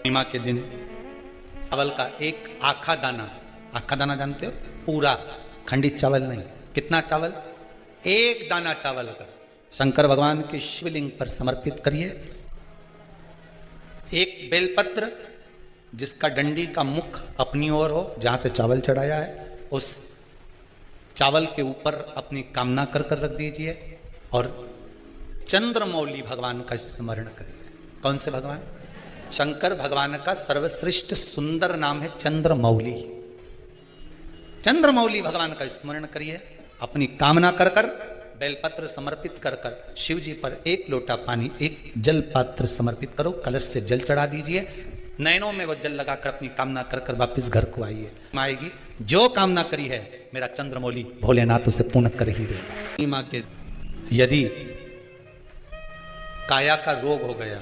पूर्णिमा के दिन चावल का एक आखा दाना जानते हो, पूरा खंडित चावल नहीं, कितना चावल, एक दाना चावल का शंकर भगवान के शिवलिंग पर समर्पित करिए। एक बेलपत्र जिसका डंडी का मुख अपनी ओर हो, जहां से चावल चढ़ाया है, उस चावल के ऊपर अपनी कामना कर कर रख दीजिए और चंद्रमौली भगवान का स्मरण करिए। कौन से भगवान? शंकर भगवान का सर्वश्रेष्ठ सुंदर नाम है चंद्रमौली। चंद्रमौली भगवान का स्मरण करिए, अपनी कामना कर कर बेलपत्र समर्पित कर कर शिव जी पर एक लोटा पानी, एक जल पात्र समर्पित करो, कलश से जल चढ़ा दीजिए, नैनों में वो जल लगाकर अपनी कामना कर कर वापिस घर को आइए। आएगी जो कामना करी है मेरा चंद्रमौली भोलेनाथ उसे पूर्ण कर ही देगा। माँ के यदि काया का रोग हो गया,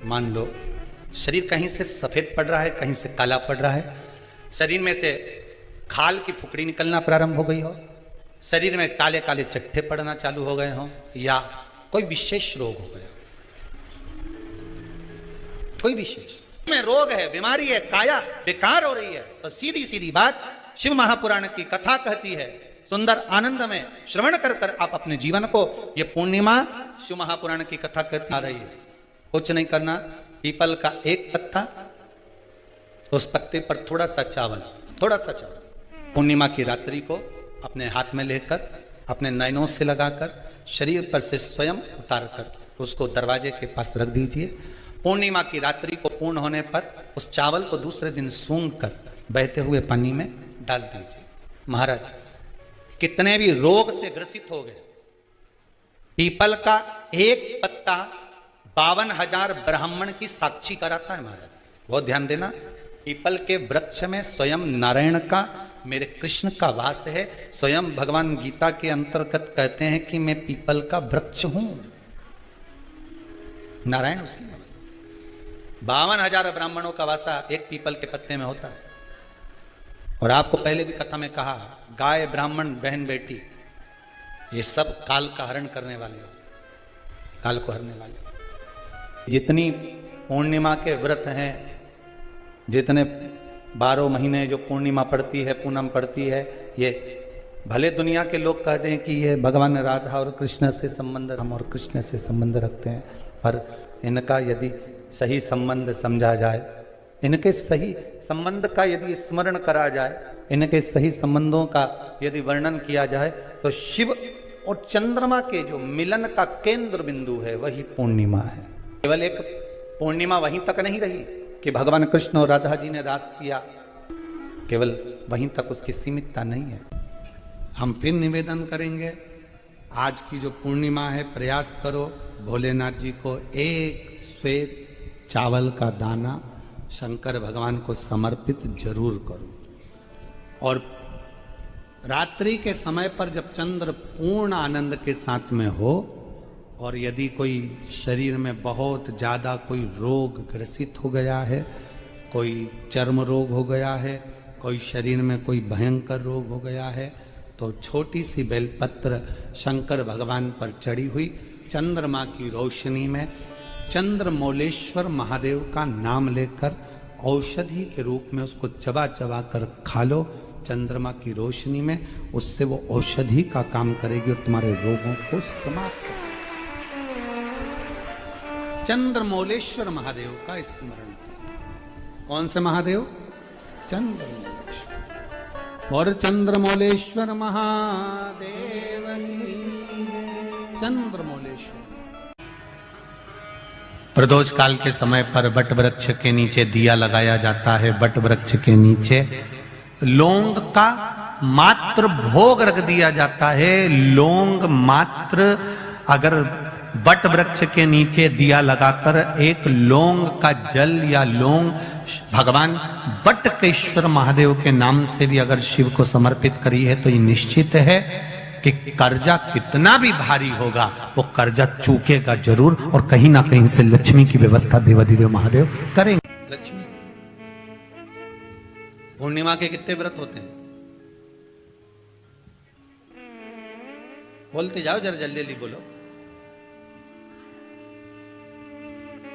मान लो शरीर कहीं से सफेद पड़ रहा है, कहीं से काला पड़ रहा है, शरीर में से खाल की फुकड़ी निकलना प्रारंभ हो गई हो, शरीर में काले काले चट्टे पड़ना चालू हो गए हों, या कोई विशेष रोग हो गया, कोई विशेष में रोग है, बीमारी है, काया बेकार हो रही है, तो सीधी सीधी बात शिव महापुराण की कथा कहती है, सुंदर आनंद में श्रवण कर कर आप अपने जीवन को, ये पूर्णिमा शिव महापुराण की कथा कहती आ रही है। कुछ नहीं करना, पीपल का एक पत्ता, उस पत्ते पर थोड़ा सा चावल, पूर्णिमा की रात्रि को अपने हाथ में लेकर अपने नैनों से लगाकर शरीर पर से स्वयं उतार कर उसको दरवाजे के पास रख दीजिए। पूर्णिमा की रात्रि को पूर्ण होने पर उस चावल को दूसरे दिन सूंघ कर बहते हुए पानी में डाल दीजिए। महाराज कितने भी रोग से ग्रसित हो गए, पीपल का एक पत्ता 52,000 ब्राह्मण की साक्षी कराता है। महाराज बहुत ध्यान देना, पीपल के वृक्ष में स्वयं नारायण का, मेरे कृष्ण का वास है। स्वयं भगवान गीता के अंतर्गत कहते हैं कि मैं पीपल का वृक्ष हूं, नारायण उसी में 52,000 ब्राह्मणों का वासा एक पीपल के पत्ते में होता है। और आपको पहले भी कथा में कहा, गाय ब्राह्मण बहन बेटी ये सब काल का हरण करने वाले हो, काल को हरने वाले। जितनी पूर्णिमा के व्रत हैं, जितने 12 महीने जो पूर्णिमा पड़ती है, पूनम पड़ती है, ये भले दुनिया के लोग कहते हैं कि ये भगवान राधा और कृष्ण से संबंध, हम और कृष्ण से संबंध रखते हैं, पर इनका यदि सही संबंध समझा जाए, इनके सही संबंध का यदि स्मरण करा जाए, इनके सही संबंधों का यदि वर्णन किया जाए, तो शिव और चंद्रमा के जो मिलन का केंद्र बिंदु है वही पूर्णिमा है। केवल एक पूर्णिमा वहीं तक नहीं रही कि भगवान कृष्ण और राधा जी ने रास किया, केवल वहीं तक उसकी सीमितता नहीं है। हम फिर निवेदन करेंगे, आज की जो पूर्णिमा है, प्रयास करो भोलेनाथ जी को एक श्वेत चावल का दाना शंकर भगवान को समर्पित जरूर करो। और रात्रि के समय पर जब चंद्र पूर्ण आनंद के साथ में हो, और यदि कोई शरीर में बहुत ज़्यादा कोई रोग ग्रसित हो गया है, कोई चर्म रोग हो गया है, कोई शरीर में कोई भयंकर रोग हो गया है, तो छोटी सी बेलपत्र शंकर भगवान पर चढ़ी हुई चंद्रमा की रोशनी में चंद्रमौलेश्वर महादेव का नाम लेकर औषधि के रूप में उसको चबा चबा कर खा लो। चंद्रमा की रोशनी में उससे वो औषधि का काम करेगी और तुम्हारे रोगों को समाप्त करेगी। चंद्रमौलेश्वर महादेव का स्मरण करें। कौन से महादेव? चंद्रमौलेश्वर। और चंद्रमौलेश्वर महादेव की, चंद्रमौलेश्वर। प्रदोष काल के समय पर वट वृक्ष के नीचे दिया लगाया जाता है। वट वृक्ष के नीचे लौंग का मात्र भोग रख दिया जाता है। लौंग मात्र, अगर वट वृक्ष के नीचे दिया लगाकर एक लौंग का जल या लौंग भगवान वटकेश्वर महादेव के नाम से भी अगर शिव को समर्पित करी है, तो ये निश्चित है कि कर्जा कितना भी भारी होगा वो कर्जा चूकेगा जरूर, और कहीं ना कहीं से लक्ष्मी की व्यवस्था देवाधिदेव महादेव करेंगे। लक्ष्मी। पूर्णिमा के कितने व्रत होते हैं? बोलते जाओ, जरा जल्दी जल्दी बोलो।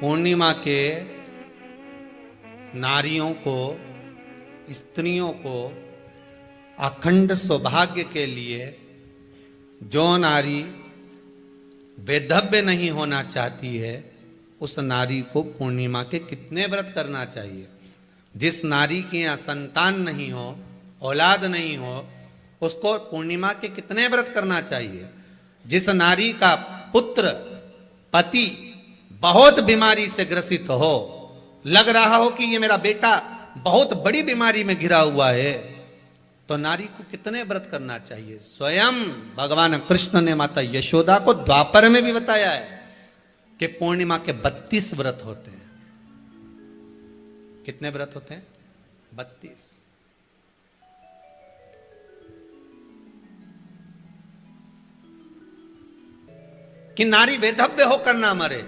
पूर्णिमा के नारियों को, स्त्रियों को अखंड सौभाग्य के लिए जो नारी वैधव्य नहीं होना चाहती है, उस नारी को पूर्णिमा के कितने व्रत करना चाहिए। जिस नारी के यहाँ संतान नहीं हो, औलाद नहीं हो, उसको पूर्णिमा के कितने व्रत करना चाहिए। जिस नारी का पुत्र, पति बहुत बीमारी से ग्रसित हो, लग रहा हो कि ये मेरा बेटा बहुत बड़ी बीमारी में घिरा हुआ है, तो नारी को कितने व्रत करना चाहिए। स्वयं भगवान कृष्ण ने माता यशोदा को द्वापर में भी बताया है कि पूर्णिमा के 32 व्रत होते हैं। कितने व्रत होते हैं? 32। कि नारी वैधव्य होकर ना मरे।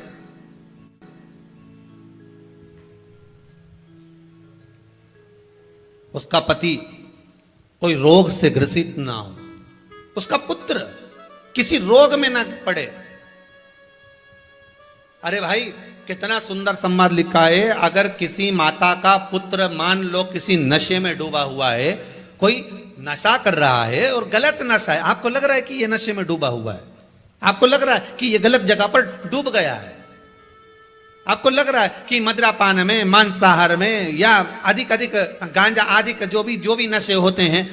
उसका पति कोई रोग से ग्रसित ना हो, उसका पुत्र किसी रोग में ना पड़े। अरे भाई, कितना सुंदर संवाद लिखा है। अगर किसी माता का पुत्र मान लो किसी नशे में डूबा हुआ है, कोई नशा कर रहा है और गलत नशा है, आपको लग रहा है कि यह नशे में डूबा हुआ है, आपको लग रहा है कि यह गलत जगह पर डूब गया है, आपको लग रहा है कि मदिरापान में, मांसाहार में या अधिक गांजा आदि का जो भी नशे होते हैं,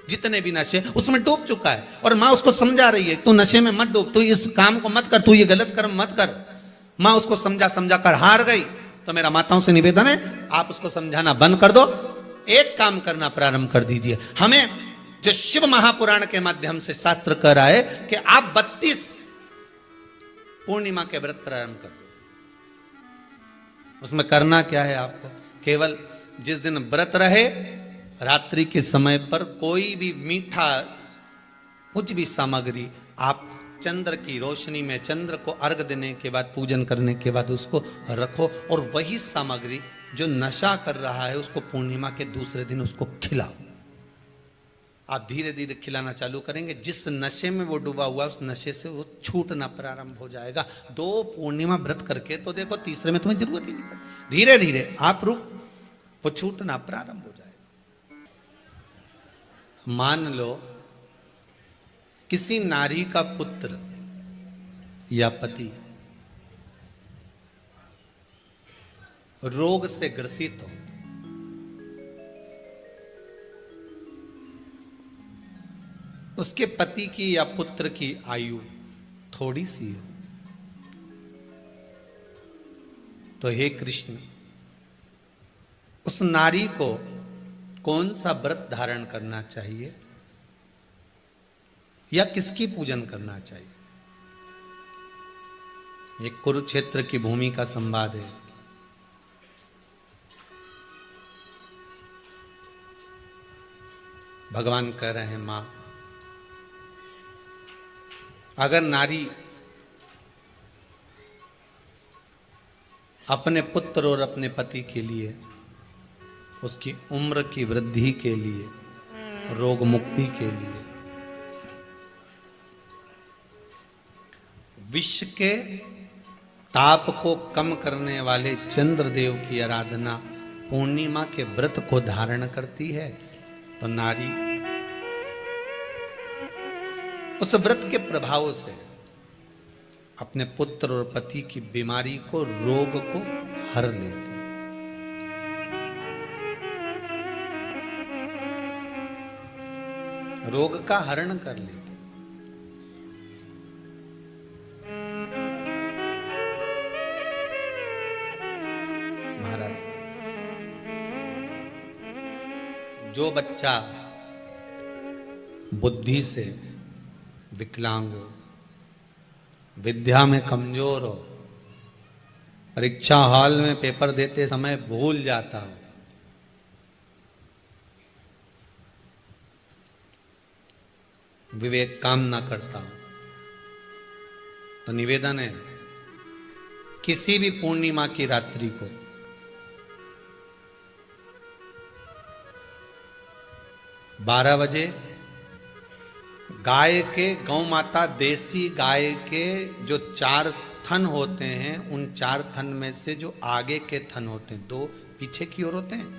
जितने भी नशे, उसमें डूब चुका है। और माँ उसको समझा रही है, तू नशे में मत डूब, तू इस काम को मत कर, तू ये गलत कर्म मत कर। माँ उसको समझा कर हार गई। तो मेरा माताओं से निवेदन है, आप उसको समझाना बंद कर दो, एक काम करना प्रारंभ कर दीजिए। हमें जो शिव महापुराण के माध्यम से शास्त्र कह रहा है कि आप 32 पूर्णिमा के व्रत प्रारंभ कर दो। उसमें करना क्या है आपको? केवल जिस दिन व्रत रहे, रात्रि के समय पर कोई भी मीठा, कुछ भी सामग्री आप चंद्र की रोशनी में, चंद्र को अर्घ देने के बाद, पूजन करने के बाद उसको रखो, और वही सामग्री जो नशा कर रहा है उसको पूर्णिमा के दूसरे दिन उसको खिलाओ। आप धीरे धीरे खिलाना चालू करेंगे, जिस नशे में वो डूबा हुआ उस नशे से वो छूटना प्रारंभ हो जाएगा। 2 पूर्णिमा व्रत करके तो देखो, तीसरे में तुम्हें जरूरत ही नहीं पड़ेगी। धीरे धीरे आप वो छूटना प्रारंभ हो जाएगा। मान लो किसी नारी का पुत्र या पति रोग से ग्रसित हो, उसके पति की या पुत्र की आयु थोड़ी सी हो, तो हे कृष्ण, उस नारी को कौन सा व्रत धारण करना चाहिए या किसकी पूजन करना चाहिए? एक कुरुक्षेत्र की भूमि का संवाद है। भगवान कह रहे हैं, मां, अगर नारी अपने पुत्र और अपने पति के लिए, उसकी उम्र की वृद्धि के लिए, रोग मुक्ति के लिए, विश्व के ताप को कम करने वाले चंद्रदेव की आराधना पूर्णिमा के व्रत को धारण करती है, तो नारी उस व्रत के प्रभाव से अपने पुत्र और पति की बीमारी को, रोग को हर लेती है। रोग का हरण कर लेती। महाराज, जो बच्चा बुद्धि से विकलांग हो, विद्या में कमजोर हो, परीक्षा हॉल में पेपर देते समय भूल जाता हो, विवेक काम ना करता हो, तो निवेदन है, किसी भी पूर्णिमा की रात्रि को बारह बजे गाय के, गौ माता देसी गाय के जो 4 थन होते हैं, उन 4 थन में से जो आगे के थन होते हैं, 2 पीछे की ओर होते हैं।